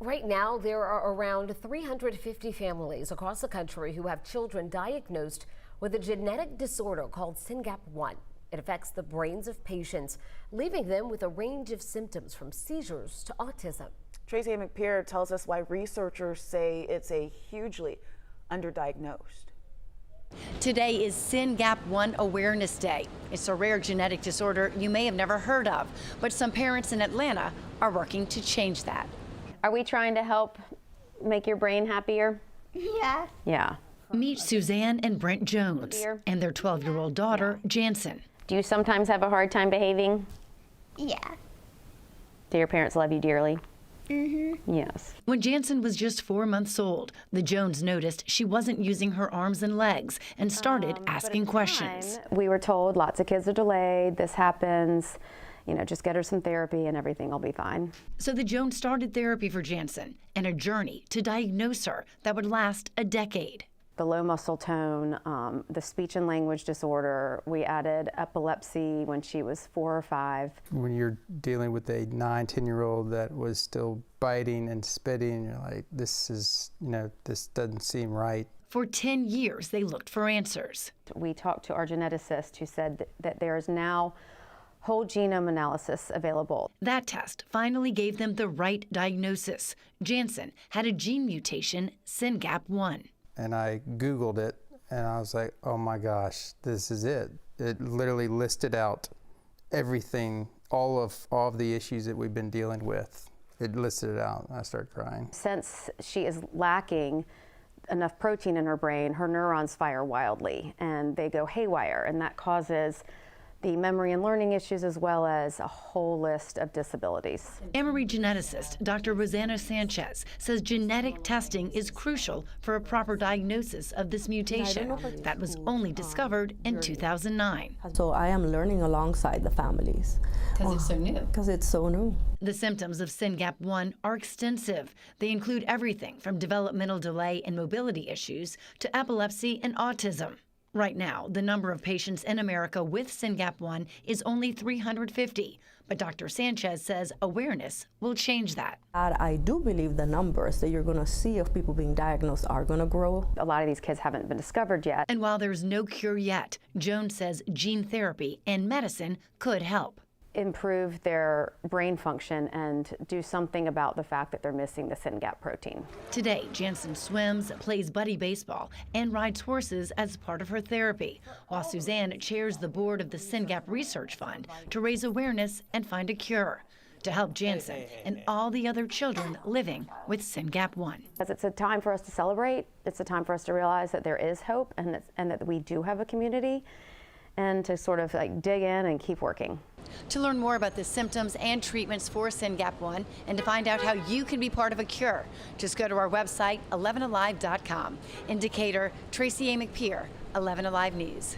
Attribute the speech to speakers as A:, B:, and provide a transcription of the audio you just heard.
A: Right now, there are around 350 families across the country who have children diagnosed with a genetic disorder called Syngap 1. It affects the brains of patients, leaving them with a range of symptoms from seizures to autism.
B: Tracy McPeer tells us why researchers say it's a hugely underdiagnosed.
C: Today is Syngap 1 Awareness Day. It's a rare genetic disorder you may have never heard of, but some parents in Atlanta are working to change that.
D: Are we trying to help make your brain happier?
E: Yeah.
D: Yeah.
C: Meet Suzanne and Brent Jones and their 12-year-old daughter, Jansen.
D: Do you sometimes have a hard time behaving?
E: Yeah.
D: Do your parents love you dearly?
E: Mm-hmm.
D: Yes.
C: When Jansen was just 4 months old, the Jones noticed she wasn't using her arms and legs and started asking questions.
D: We were told lots of kids are delayed, this happens, you know, just get her some therapy and everything will be fine.
C: So the Jones started therapy for Jansen and a journey to diagnose her that would last a decade.
D: The low muscle tone, the speech and language disorder, we added epilepsy when she was 4 or 5.
F: When you're dealing with a 9-10-year-old that was still biting and spitting, you're like, this is, this doesn't seem right.
C: For 10 years, they looked for answers.
D: We talked to our geneticist who said that there is now whole genome analysis available.
C: That test finally gave them the right diagnosis. Jansen had a gene mutation, Syngap 1.
F: And I Googled it, and I was like, oh my gosh, this is it. It literally listed out everything, all of the issues that we've been dealing with. It listed it out, and I started crying.
D: Since she is lacking enough protein in her brain, her neurons fire wildly, and they go haywire, and that causes the memory and learning issues as well as a whole list of disabilities.
C: Emory geneticist Dr. Rosanna Sanchez says genetic testing is crucial for a proper diagnosis of this mutation that was only discovered in 2009.
G: So I am learning alongside the families.
C: Because it's so new.
G: Because it's so new.
C: The symptoms of Syngap 1 are extensive. They include everything from developmental delay and mobility issues to epilepsy and autism. Right now, the number of patients in America with Syngap 1 is only 350, but Dr. Sanchez says awareness will change that.
G: I do believe the numbers that you're going to see of people being diagnosed are going to grow.
D: A lot of these kids haven't been discovered yet.
C: And while there's no cure yet, Jones says gene therapy and medicine could help.
D: Improve their brain function and do something about the fact that they're missing the Syngap protein.
C: Today, Jansen swims, plays buddy baseball, and rides horses as part of her therapy, while Suzanne chairs the board of the Syngap Research Fund to raise awareness and find a cure to help Jansen and all the other children living with Syngap 1.
D: As it's a time for us to celebrate, it's a time for us to realize that there is hope and that we do have a community, and to sort of like dig in and keep working.
C: To learn more about the symptoms and treatments for Syngap 1 and to find out how you can be part of a cure, just go to our website, 11alive.com. Indicator, Tracy McPeer, 11 Alive News.